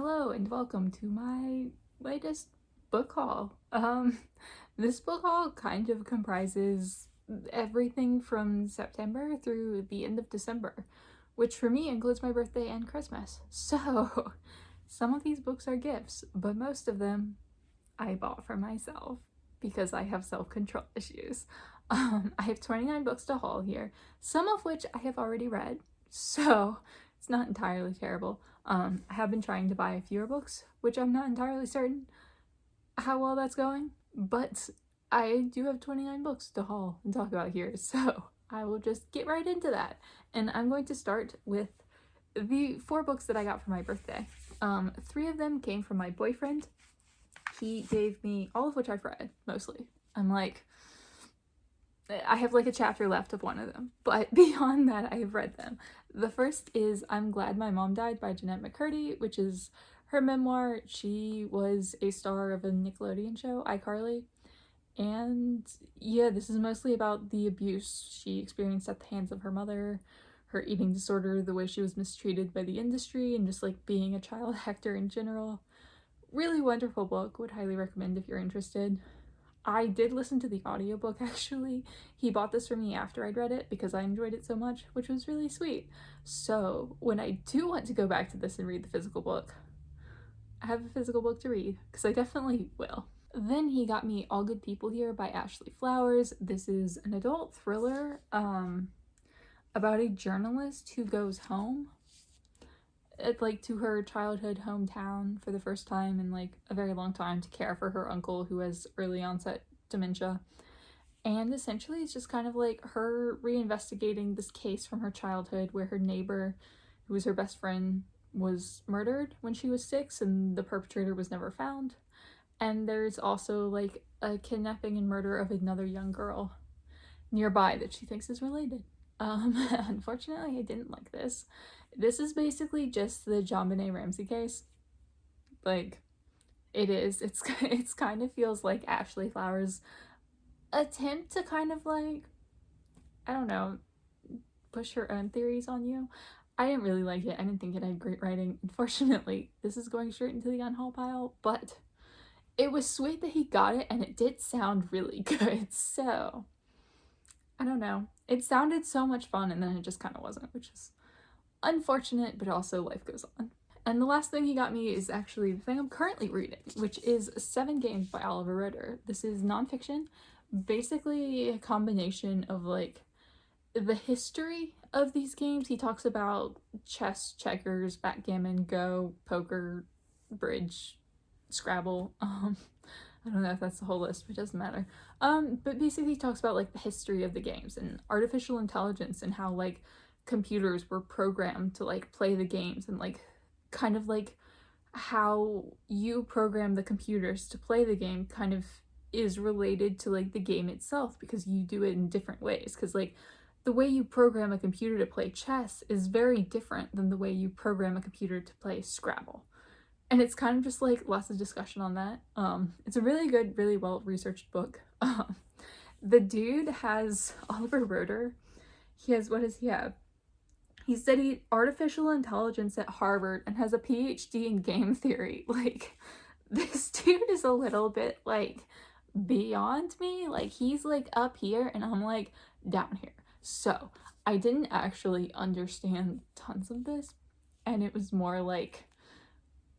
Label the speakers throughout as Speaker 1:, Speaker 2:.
Speaker 1: Hello and welcome to my latest book haul. This book haul kind of comprises everything from September through the end of December, which for me includes my birthday and Christmas. So, some of these books are gifts, but most of them I bought for myself because I have self-control issues. I have 29 books to haul here, some of which I have already read, so it's not entirely terrible. I have been trying to buy fewer books, which I'm not entirely certain how well that's going, but I do have 29 books to haul and talk about here, so I will just get right into that. And I'm going to start with the 4 books that I got for my birthday. 3 of them came from my boyfriend. He gave me all of which I've read, mostly. I have like a chapter left of one of them, but beyond that, I have read them. The first is I'm Glad My Mom Died by Jennette McCurdy, which is her memoir. She was a star of a Nickelodeon show, iCarly. And yeah, this is mostly about the abuse she experienced at the hands of her mother, her eating disorder, the way she was mistreated by the industry, and just like being a child actor in general. Really wonderful book, would highly recommend if you're interested. I did listen to the audiobook actually. He bought this for me after I'd read it because I enjoyed it so much, which was really sweet. So when I do want to go back to this and read the physical book, I have a physical book to read because I definitely will. Then he got me All Good People Here by Ashley Flowers. This is an adult thriller about a journalist who goes home to her childhood hometown for the first time in like a very long time to care for her uncle who has early onset dementia. And essentially it's just kind of like her reinvestigating this case from her childhood where her neighbor, who was her best friend, was murdered when she was 6 and the perpetrator was never found. And there's also like a kidnapping and murder of another young girl nearby that she thinks is related. Unfortunately, I didn't like this. This is basically just the JonBenet Ramsey case. Like, it is. It's kind of feels like Ashley Flowers' attempt to kind of like, I don't know, push her own theories on you. I didn't really like it. I didn't think it had great writing. Unfortunately, this is going straight into the unhaul pile, but it was sweet that he got it and it did sound really good. So, I don't know. It sounded so much fun and then it just kind of wasn't, which is unfortunate, but also life goes on. And the last thing he got me is actually the thing I'm currently reading, which is 7 Games by Oliver Roeder. This is nonfiction, basically a combination of like the history of these games. He talks about chess, checkers, backgammon, Go, poker, bridge, Scrabble. I don't know if that's the whole list, but it doesn't matter. But basically he talks about like the history of the games and artificial intelligence and how like computers were programmed to like play the games and like kind of like how you program the computers to play the game kind of is related to like the game itself because you do it in different ways. Because like the way you program a computer to play chess is very different than the way you program a computer to play Scrabble. And it's kind of just like lots of discussion on that. It's a really good, really well-researched book. The dude has Oliver Roeder. He has, what does he have? He studied artificial intelligence at Harvard and has a PhD in game theory. Like, this dude is a little bit like beyond me. Like, he's like up here and I'm like down here. So I didn't actually understand tons of this, and it was more like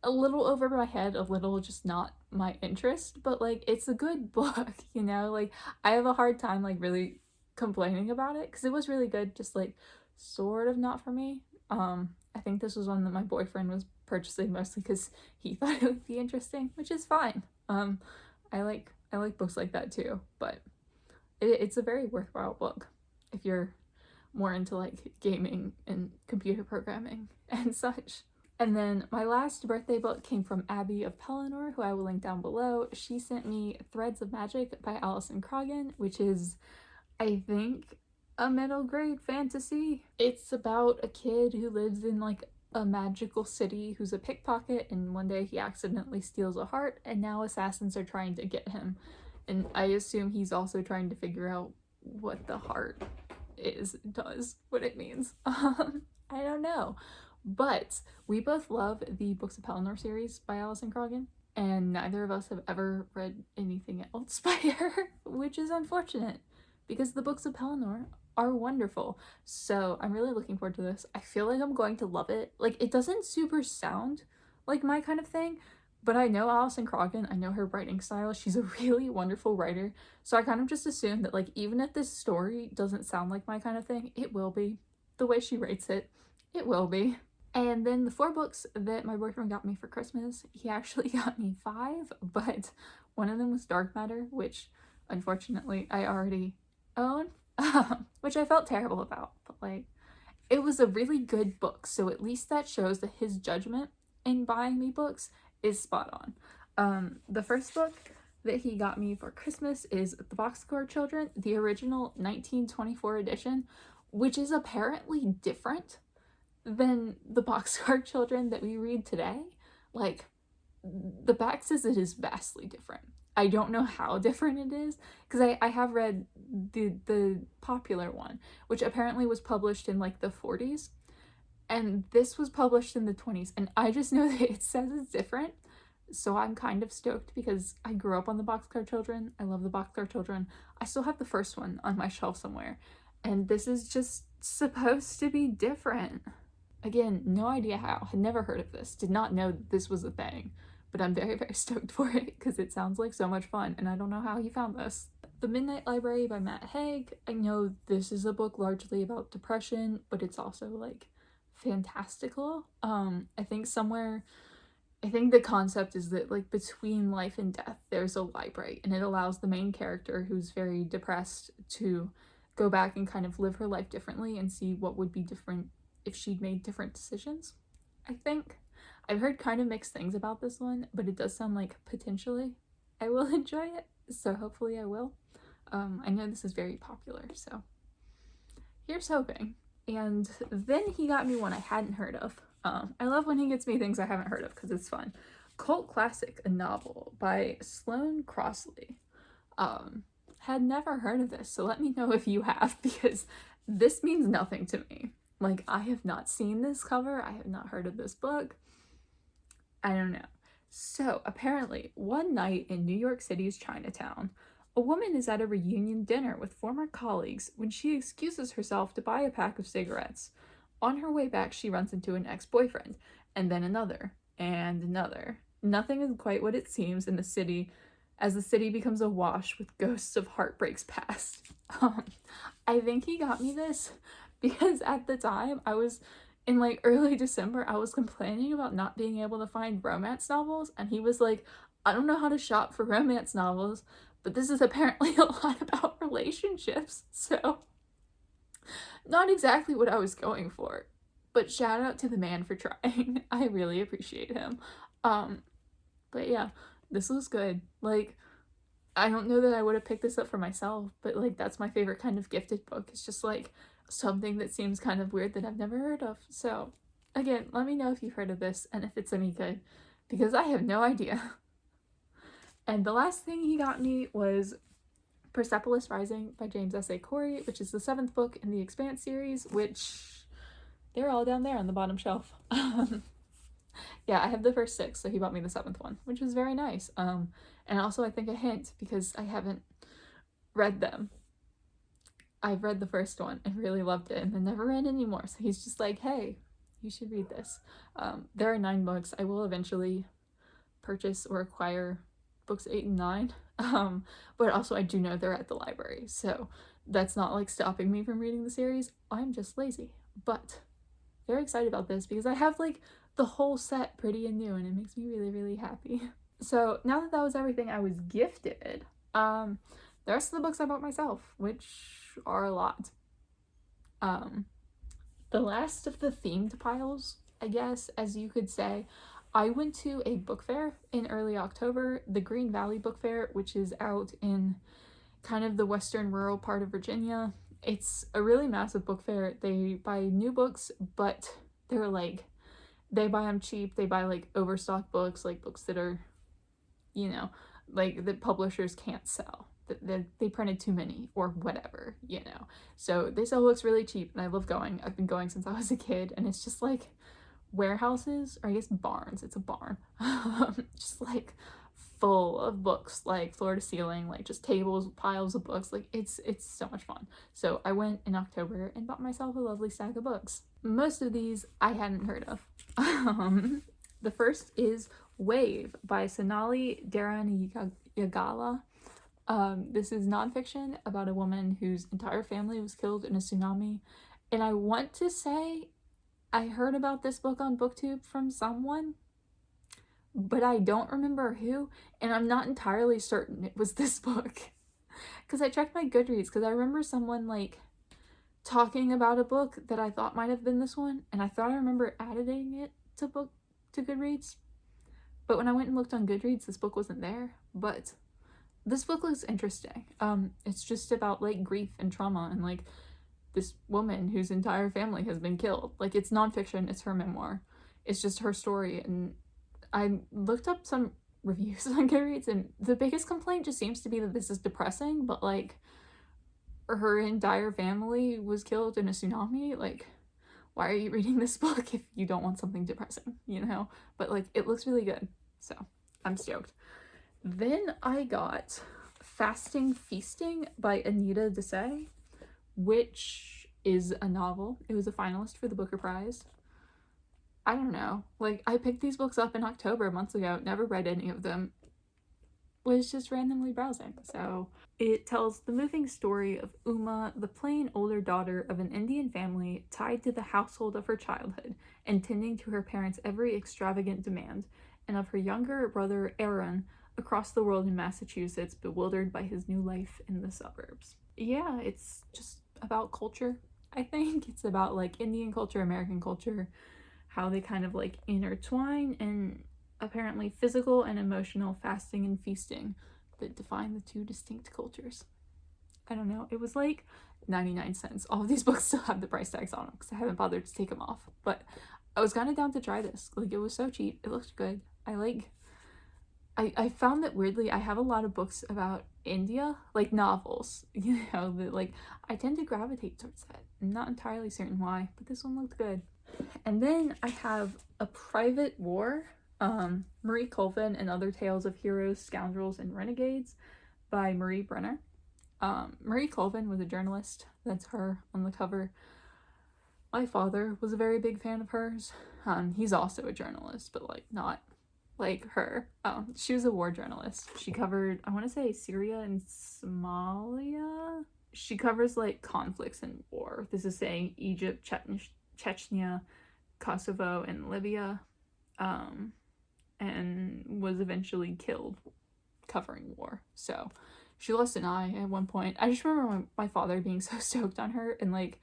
Speaker 1: a little over my head, a little just not my interest, but like it's a good book, you know? Like I have a hard time like really complaining about it because it was really good, just like sort of not for me. I think this was one that my boyfriend was purchasing mostly because he thought it would be interesting, which is fine. I like books like that too, but it's a very worthwhile book if you're more into like gaming and computer programming and such. And then my last birthday book came from Abby of Pelennor, who I will link down below. She sent me Threads of Magic by Alison Croggon, which is, I think, a middle grade fantasy. It's about a kid who lives in like a magical city who's a pickpocket, and one day he accidentally steals a heart and now assassins are trying to get him. And I assume he's also trying to figure out what the heart does, what it means. I don't know. But we both love the Books of Pelennor series by Alison Croggon, and neither of us have ever read anything else by her, which is unfortunate because the Books of Pelennor are wonderful. So I'm really looking forward to this. I feel like I'm going to love it. Like, it doesn't super sound like my kind of thing, but I know Alison Croggon, I know her writing style. She's a really wonderful writer. So I kind of just assumed that, like, even if this story doesn't sound like my kind of thing, it will be. The way she writes it, it will be. And then the 4 books that my boyfriend got me for Christmas, he actually got me 5, but one of them was Dark Matter, which unfortunately I already own, which I felt terrible about, but like, it was a really good book, so at least that shows that his judgment in buying me books is spot on. The first book that he got me for Christmas is The Boxcar Children, the original 1924 edition, which is apparently different than the Boxcar Children that we read today. Like, the back says it is vastly different. I don't know how different it is, because I have read the popular one, which apparently was published in like the 40s, and this was published in the 20s, and I just know that it says it's different, so I'm kind of stoked because I grew up on the Boxcar Children. I love the Boxcar Children. I still have the first one on my shelf somewhere, and this is just supposed to be different. Again, no idea how. Had never heard of this. Did not know this was a thing. But I'm very, very stoked for it because it sounds like so much fun, and I don't know how he found this. The Midnight Library by Matt Haig. I know this is a book largely about depression, but it's also like fantastical. I think the concept is that like between life and death, there's a library, and it allows the main character who's very depressed to go back and kind of live her life differently and see what would be different if she'd made different decisions, I think. I've heard kind of mixed things about this one, but it does sound like potentially I will enjoy it, so hopefully I will. I know this is very popular, so here's hoping. And then he got me one I hadn't heard of. I love when he gets me things I haven't heard of because it's fun. Cult Classic, a novel by Sloane Crosley. Had never heard of this, so let me know if you have, because this means nothing to me. Like, I have not seen this cover, I have not heard of this book. I don't know. So, apparently, one night in New York City's Chinatown, a woman is at a reunion dinner with former colleagues when she excuses herself to buy a pack of cigarettes. On her way back, she runs into an ex-boyfriend, and then another, and another. Nothing is quite what it seems in the city, as the city becomes awash with ghosts of heartbreaks past. I think he got me this because at the time, I was in like early December, I was complaining about not being able to find romance novels, and he was like, I don't know how to shop for romance novels, but this is apparently a lot about relationships, so not exactly what I was going for, but shout out to the man for trying. I really appreciate him. But yeah, this was good. Like, I don't know that I would have picked this up for myself, but like, that's my favorite kind of gifted book. It's just like something that seems kind of weird that I've never heard of. So again, let me know if you've heard of this and if it's any good, because I have no idea. And the last thing he got me was Persepolis Rising by James S.A. Corey, which is the 7th book in the Expanse series, which they're all down there on the bottom shelf. Yeah, I have the first 6, so he bought me the 7th one, which was very nice. And also I think a hint, because I haven't read them. I've read the first one and really loved it and then never read anymore. So he's just like, hey, you should read this. There are 9 books. I will eventually purchase or acquire books 8 and 9. But also I do know they're at the library. So that's not like stopping me from reading the series. I'm just lazy. But very excited about this because I have like the whole set pretty and new and it makes me really, really happy. So now that was everything I was gifted, the rest of the books I bought myself, which are a lot. The last of the themed piles, I guess, as you could say, I went to a book fair in early October, the Green Valley Book Fair, which is out in kind of the western rural part of Virginia. It's a really massive book fair. They buy new books, but they're like, they buy them cheap. They buy like overstock books, like books that are, you know, like the publishers can't sell. They printed too many or whatever, you know. So they sell books really cheap and I love going. I've been going since I was a kid and it's just like warehouses, or I guess barns, it's a barn, just like full of books, like floor to ceiling, like just tables, piles of books. Like it's so much fun. So I went in October and bought myself a lovely stack of books. Most of these I hadn't heard of. The first is Wave by Sonali Deraniyagala. This is nonfiction about a woman whose entire family was killed in a tsunami. And I want to say I heard about this book on BookTube from someone, but I don't remember who, and I'm not entirely certain it was this book. Because I checked my Goodreads, because I remember someone, like, talking about a book that I thought might have been this one, and I thought I remember adding it to Goodreads. But when I went and looked on Goodreads, this book wasn't there. But this book looks interesting. It's just about, like, grief and trauma, and, like, this woman whose entire family has been killed. Like, it's nonfiction, it's her memoir. It's just her story, and I looked up some reviews on Goodreads, and the biggest complaint just seems to be that this is depressing, but, like, her entire family was killed in a tsunami. Like, why are you reading this book if you don't want something depressing, you know? But, like, it looks really good, so I'm stoked. Then I got Fasting Feasting by Anita Desai, which is a novel. It was a finalist for the Booker Prize. I don't know. Like, I picked these books up in October months ago, never read any of them. Was just randomly browsing. So, it tells the moving story of Uma, the plain older daughter of an Indian family tied to the household of her childhood and tending to her parents' every extravagant demand, and of her younger brother Aaron across the world in Massachusetts, bewildered by his new life in the suburbs. Yeah, it's just about culture, I think. It's about, like, Indian culture, American culture, how they kind of, like, intertwine, and apparently physical and emotional fasting and feasting that define the two distinct cultures. I don't know. It was like 99 cents. All of these books still have the price tags on them because I haven't bothered to take them off. But I was kind of down to try this. Like, it was so cheap. It looked good. I found that weirdly I have a lot of books about India, like novels, you know, that, like, I tend to gravitate towards that. I'm not entirely certain why, but this one looked good. And then I have A Private War, Marie Colvin and Other Tales of Heroes, Scoundrels, and Renegades by Marie Brenner. Marie Colvin was a journalist. That's her on the cover. My father was a very big fan of hers. He's also a journalist, but, like, not like her. She was a war journalist. She covered, I want to say, Syria and Somalia. She covers, like, conflicts and war. This is saying Egypt, Chechnya, Kosovo, and Libya, and was eventually killed covering war. So she lost an eye at one point. I just remember my father being so stoked on her, and, like,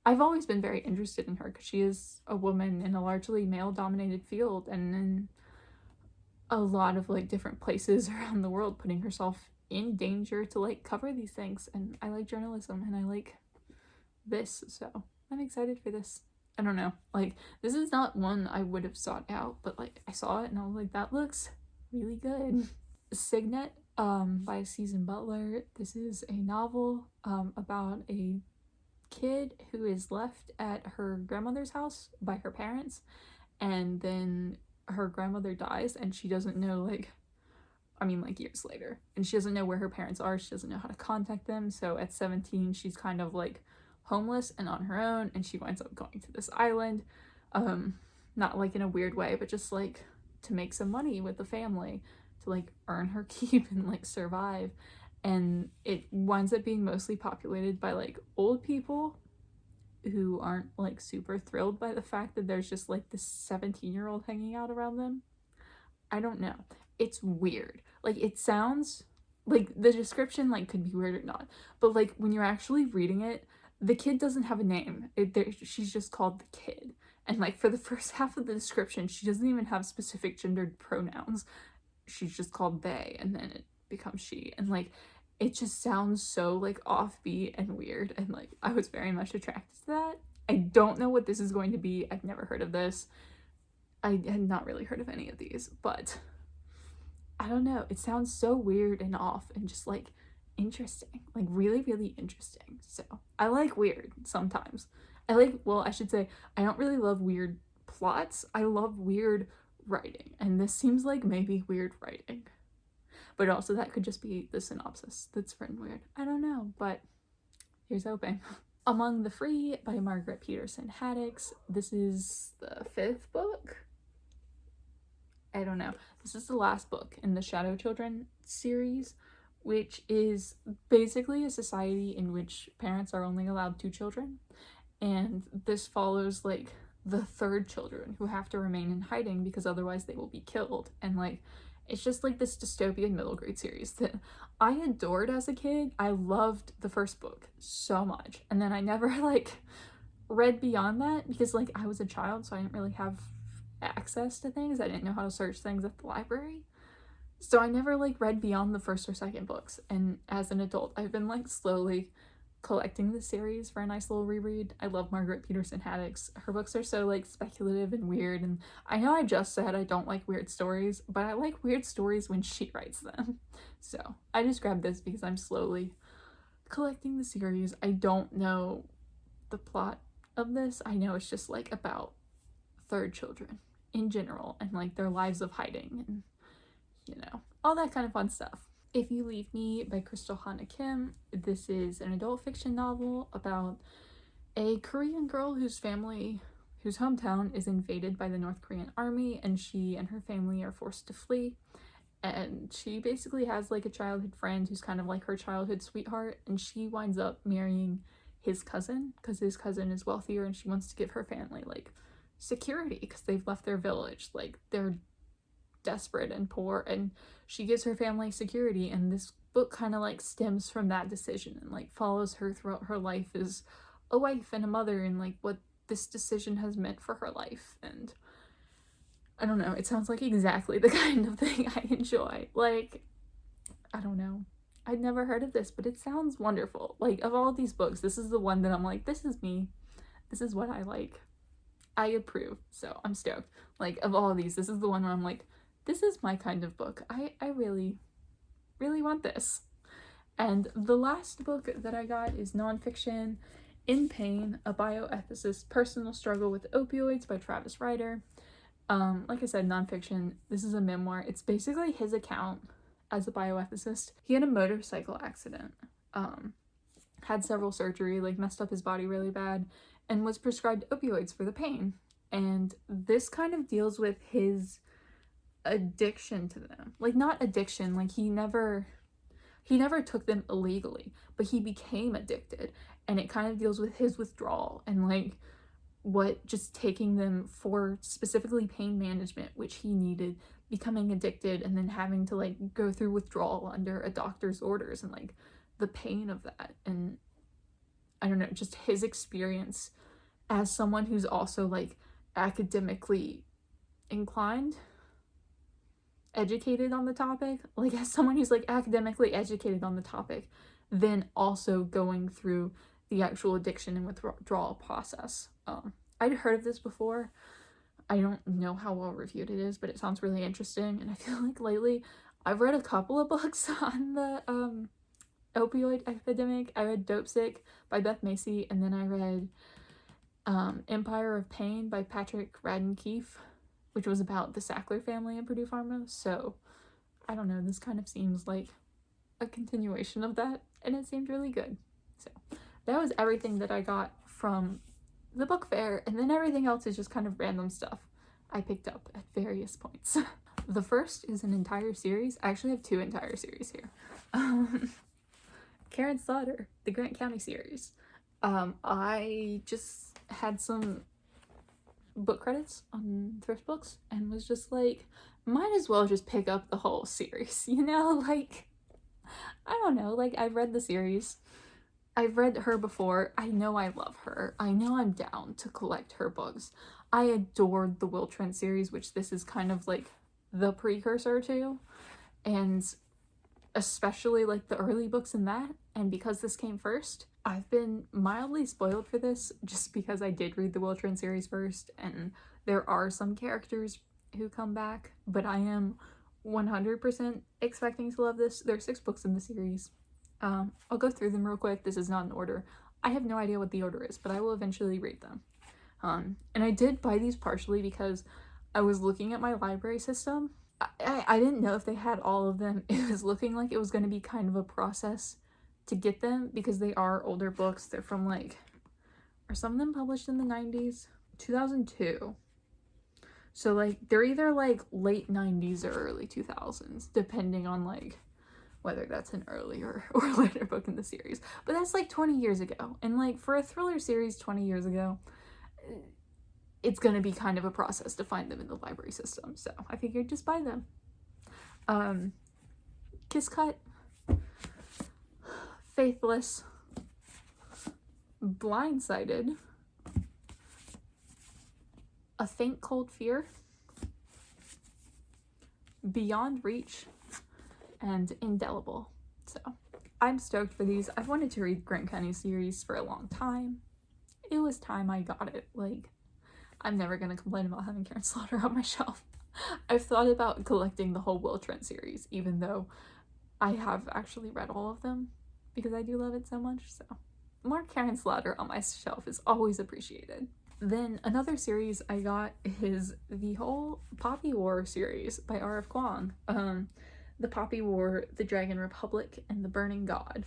Speaker 1: I've always been very interested in her because she is a woman in a largely male-dominated field and in a lot of, like, different places around the world, putting herself in danger to, like, cover these things. And I like journalism, and I like this, so I'm excited for this. I don't know, like, this is not one I would have sought out, but, like, I saw it and I was like, that looks really good. Cygnet by Susan Butler. This is a novel about a kid who is left at her grandmother's house by her parents, and then her grandmother dies, and she doesn't know, like, I mean, like, years later, and she doesn't know where her parents are. She doesn't know how to contact them. So at 17 she's kind of, like, homeless and on her own, and she winds up going to this island, not, like, in a weird way, but just, like, to make some money with the family, to, like, earn her keep and, like, survive. And it winds up being mostly populated by, like, old people who aren't, like, super thrilled by the fact that there's just, like, this 17-year-old hanging out around them. I don't know. It's weird. Like, it sounds like the description, like, could be weird or not, but, like, when you're actually reading it, the kid doesn't have a name. She's just called the kid. And, like, for the first half of the description, she doesn't even have specific gendered pronouns. She's just called they, and then it becomes she. And, like, it just sounds so, like, offbeat and weird, and, like, I was very much attracted to that. I don't know what this is going to be. I've never heard of this. I had not really heard of any of these, but I don't know. It sounds so weird and off and just, like, interesting. Like, really, really interesting. So, I like weird sometimes. I should say, I don't really love weird plots. I love weird writing, and this seems like maybe weird writing. But also that could just be the synopsis that's written weird. I don't know, but here's hoping. Among the Free by Margaret Peterson Haddix. This is the 5th book? I don't know. This is the last book in the Shadow Children series, which is basically a society in which parents are only allowed 2 children. And this follows, like, the 3rd children who have to remain in hiding because otherwise they will be killed. And, like, it's just, like, this dystopian middle grade series that I adored as a kid. I loved the first book so much. And then I never, like, read beyond that because, like, I was a child, so I didn't really have access to things. I didn't know how to search things at the library. So I never, like, read beyond the 1st or 2nd books. And as an adult, I've been, like, slowly collecting the series for a nice little reread. I love Margaret Peterson Haddix. Her books are so, like, speculative and weird, and I know I just said I don't like weird stories, but I like weird stories when she writes them. So I just grabbed this because I'm slowly collecting the series. I don't know the plot of this. I know it's just, like, about 3rd children in general and, like, their lives of hiding and, you know, all that kind of fun stuff. If You Leave Me by Crystal Hana Kim. This is an adult fiction novel about a Korean girl whose hometown is invaded by the North Korean army, and she and her family are forced to flee. And she basically has, like, a childhood friend who's kind of like her childhood sweetheart, and she winds up marrying his cousin because his cousin is wealthier and she wants to give her family, like, security because they've left their village. Like, they're desperate and poor, and she gives her family security, and this book kind of, like, stems from that decision and, like, follows her throughout her life as a wife and a mother and, like, what this decision has meant for her life. And I don't know, it sounds like exactly the kind of thing I enjoy. Like, I don't know, I'd never heard of this, but it sounds wonderful. Like, of all these books, this is the one that I'm like, this is me, this is what I like, I approve. So I'm stoked. Like, of all of these, this is the one where I'm like, this is my kind of book. I really, really want this. And the last book that I got is nonfiction, In Pain, a bioethicist's personal struggle with opioids by Travis Rieder. Like I said, nonfiction. This is a memoir. It's basically his account as a bioethicist. He had a motorcycle accident, had several surgery, like, messed up his body really bad, and was prescribed opioids for the pain. And this kind of deals with his addiction to them. Like, not addiction, like, he never took them illegally, but he became addicted, and it kind of deals with his withdrawal and, like, what just taking them for specifically pain management, which he needed, becoming addicted, and then having to, like, go through withdrawal under a doctor's orders, and, like, the pain of that. And I don't know, just his experience as someone who's also, like, academically inclined, educated on the topic, like, as someone who's, like, academically educated on the topic, then also going through the actual addiction and withdrawal process. I'd heard of this before. I don't know how well reviewed it is, but it sounds really interesting, and I feel like lately I've read a couple of books on the opioid epidemic. I read Dope Sick by Beth Macy, and then I read Empire of Pain by Patrick Radden Keefe, which was about the Sackler family in Purdue Pharma. So I don't know, this kind of seems like a continuation of that, and it seemed really good. So that was everything that I got from the book fair, and then everything else is just kind of random stuff I picked up at various points. The first is an entire series. I actually have 2 entire series here. Karin's Daughter, the Grant County series. I just had some book credits on Thrift Books and was just like, might as well just pick up the whole series, you know? Like, I don't know, like, I've read the series. I've read her before. I know I love her. I know I'm down to collect her books. I adored the Will Trent series, which this is kind of like the precursor to, and especially like the early books in that. And because this came first, I've been mildly spoiled for this just because I did read the Will Trent series first, and there are some characters who come back, but I am 100% expecting to love this. There are 6 books in the series. I'll go through them real quick. This is not in order. I have no idea what the order is, but I will eventually read them. And I did buy these partially because I was looking at my library system. I didn't know if they had all of them. It was looking like it was going to be kind of a process to get them because they are older books. They're from like, are some of them published in the 90s? 2002. So like they're either like late 90s or early 2000s, depending on like whether that's an earlier or later book in the series. But that's like 20 years ago. And like for a thriller series 20 years ago, it's going to be kind of a process to find them in the library system. So I figured just buy them. Kisscut, Faithless, Blindsighted, A Faint Cold Fear, Beyond Reach, and Indelible. So I'm stoked for these. I've wanted to read Grant County series for a long time. It was time I got it. Like, I'm never gonna complain about having Karin Slaughter on my shelf. I've thought about collecting the whole Will Trent series, even though I have actually read all of them because I do love it so much. So more Karin Slaughter on my shelf is always appreciated. Then another series I got is the whole Poppy War series by R.F. Kuang. The Poppy War, the Dragon Republic, and the Burning God.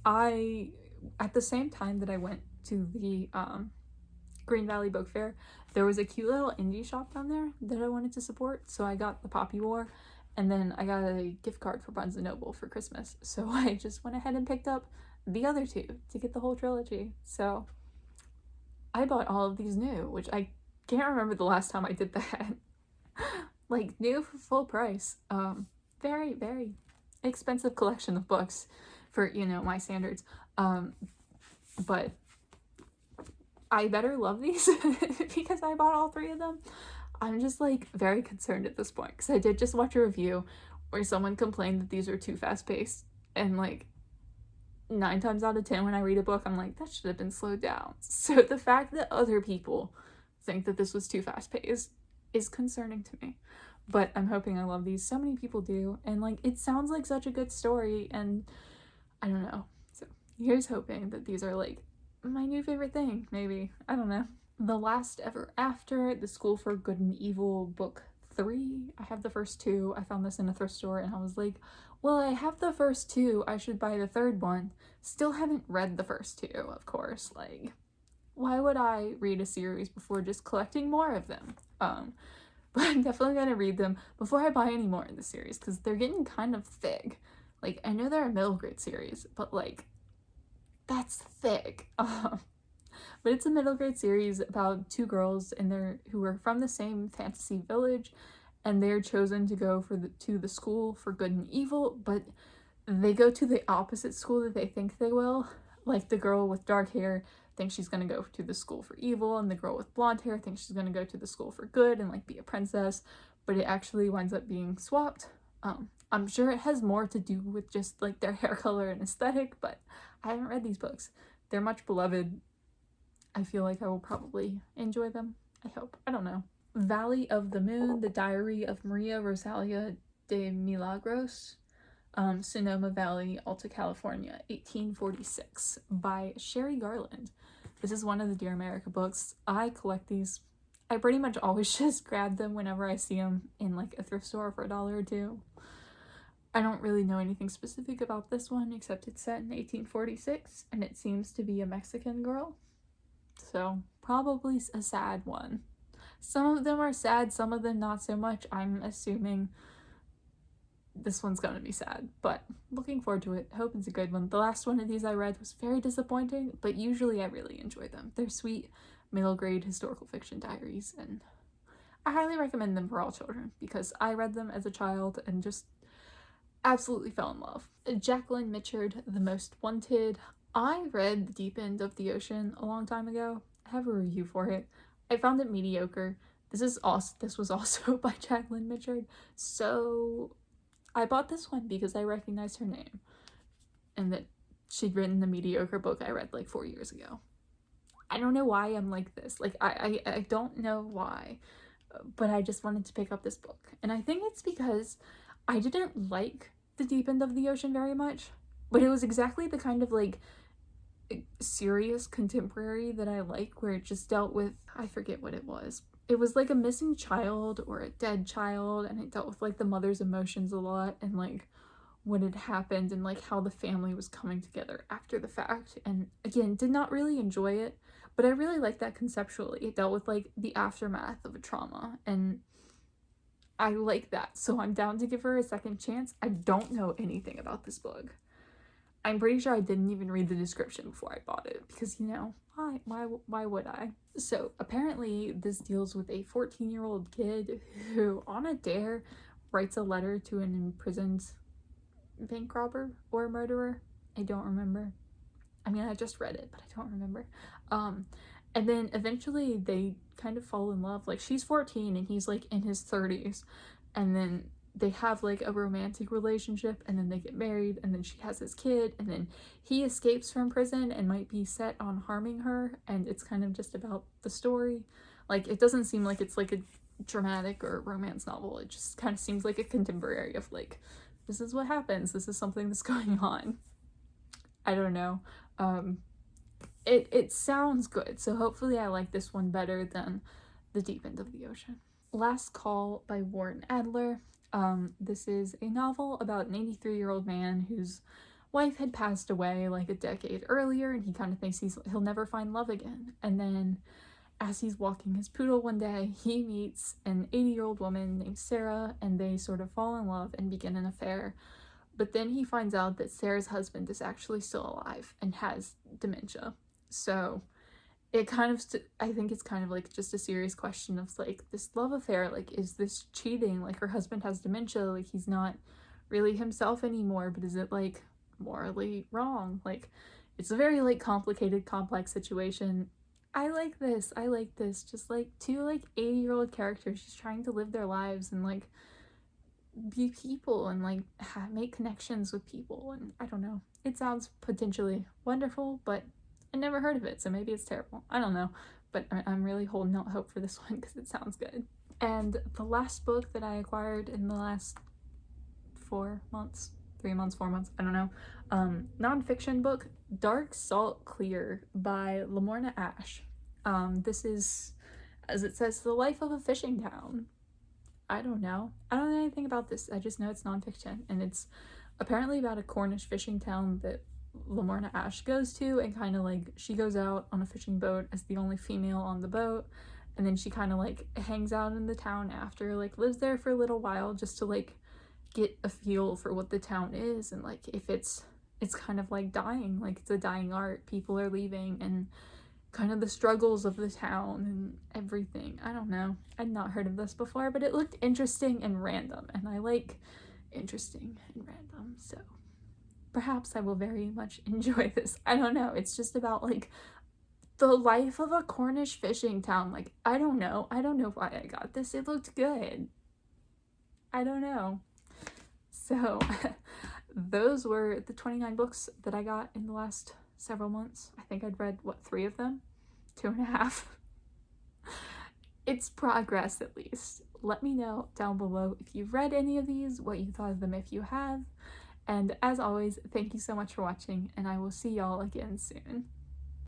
Speaker 1: At the same time that I went to the Green Valley Book Fair, there was a cute little indie shop down there that I wanted to support, so I got the Poppy War, and then I got a gift card for Barnes & Noble for Christmas, so I just went ahead and picked up the other two to get the whole trilogy. So I bought all of these new, which I can't remember the last time I did that. Like, new for full price. Very, very expensive collection of books for, you know, my standards. But I better love these because I bought all three of them. I'm just like very concerned at this point because I did just watch a review where someone complained that these are too fast-paced, and like 9 times out of 10 when I read a book I'm like, that should have been slowed down. So the fact that other people think that this was too fast-paced is concerning to me, but I'm hoping I love these. So many people do, and like it sounds like such a good story, and I don't know. So here's hoping that these are like my new favorite thing, maybe. I don't know. The Last Ever After, The School for Good and Evil, book 3. I have the first 2. I found this in a thrift store and I was like, well, I have the first 2, I should buy the third one. Still haven't read the first 2, of course. Like, why would I read a series before just collecting more of them? But I'm definitely gonna read them before I buy any more in the series because they're getting kind of thick. Like, I know they're a middle grade series, but like, that's thick. But it's a middle grade series about 2 girls who are from the same fantasy village, and they're chosen to go to the school for good and evil, but they go to the opposite school that they think they will. Like, the girl with dark hair thinks she's gonna go to the school for evil, and the girl with blonde hair thinks she's gonna go to the school for good and like be a princess, but it actually winds up being swapped. I'm sure it has more to do with just like their hair color and aesthetic, but I haven't read these books. They're much beloved. I feel like I will probably enjoy them. I hope. I don't know. Valley of the Moon, The Diary of Maria Rosalia de Milagros, Sonoma Valley, Alta California, 1846, by Sherry Garland. This is one of the Dear America books. I collect these. I pretty much always just grab them whenever I see them in like a thrift store for $1 or $2. I don't really know anything specific about this one except it's set in 1846 and it seems to be a Mexican girl. So probably a sad one. Some of them are sad, some of them not so much. I'm assuming this one's gonna be sad, but looking forward to it. Hope it's a good one. The last one of these I read was very disappointing, but usually I really enjoy them. They're sweet middle grade historical fiction diaries, and I highly recommend them for all children because I read them as a child and just absolutely fell in love. Jacqueline Mitchard, The Most Wanted. I read The Deep End of the Ocean a long time ago. I have a review for it. I found it mediocre. This was also by Jacqueline Mitchard, so I bought this one because I recognized her name and that she'd written the mediocre book I read like 4 years ago. I don't know why I'm like this. Like, I don't know why, but I just wanted to pick up this book. And I think it's because I didn't like The Deep End of the Ocean very much, but it was exactly the kind of like serious contemporary that I like, where it just dealt with, I forget what it was. It was like a missing child or a dead child, and it dealt with like the mother's emotions a lot, and like what had happened, and like how the family was coming together after the fact. And again, did not really enjoy it, but I really liked that conceptually. It dealt with like the aftermath of a trauma, and I like that, so I'm down to give her a second chance. I don't know anything about this book. I'm pretty sure I didn't even read the description before I bought it, because, you know, why would I? So apparently this deals with a 14-year-old kid who, on a dare, writes a letter to an imprisoned bank robber or murderer. I don't remember. I mean, I just read it, but I don't remember. And then eventually they kind of fall in love. Like, she's 14 and he's like in his 30s, and then they have like a romantic relationship, and then they get married, and then she has his kid, and then he escapes from prison and might be set on harming her, and it's kind of just about the story. Like, it doesn't seem like it's like a dramatic or romance novel. It just kind of seems like a contemporary of like, this is what happens, this is something that's going on. I don't know. It sounds good, so hopefully I like this one better than The Deep End of the Ocean. Last Call by Warren Adler. This is a novel about an 83-year-old man whose wife had passed away like a decade earlier, and he kind of thinks he'll never find love again. And then as he's walking his poodle one day, he meets an 80-year-old woman named Sarah, and they sort of fall in love and begin an affair. But then he finds out that Sarah's husband is actually still alive and has dementia. So it kind of, I think it's kind of like just a serious question of like, this love affair, like, is this cheating? Like, her husband has dementia, like, he's not really himself anymore, but is it like morally wrong? Like, it's a very like complicated, complex situation. I like this. Just like two like 80-year-old characters just trying to live their lives and like be people and like make connections with people, and I don't know. It sounds potentially wonderful, but I never heard of it, so maybe it's terrible. I don't know, but I'm really holding out hope for this one because it sounds good. And the last book that I acquired in the last 4 months, 3 months, 4 months, I don't know, nonfiction book, Dark Salt Clear by Lamorna Ash. This is, as it says, the life of a fishing town. I don't know anything about this. I just know it's nonfiction, and it's apparently about a Cornish fishing town that Lamorna Ash goes to, and kind of like, she goes out on a fishing boat as the only female on the boat, and then she kind of like hangs out in the town after, like lives there for a little while just to like get a feel for what the town is, and like if it's kind of like dying, like it's a dying art, people are leaving, and kind of the struggles of the town and everything. I don't know. I'd not heard of this before, but it looked interesting and random, and I like interesting and random, so perhaps I will very much enjoy this. I don't know. It's just about like the life of a Cornish fishing town. Like, I don't know why I got this. It looked good. I don't know. So those were the 29 books that I got in the last several months. I think I'd read, what, 3 of them? 2.5. It's progress, at least. Let me know down below if you've read any of these, what you thought of them if you have. And as always, thank you so much for watching, and I will see y'all again soon.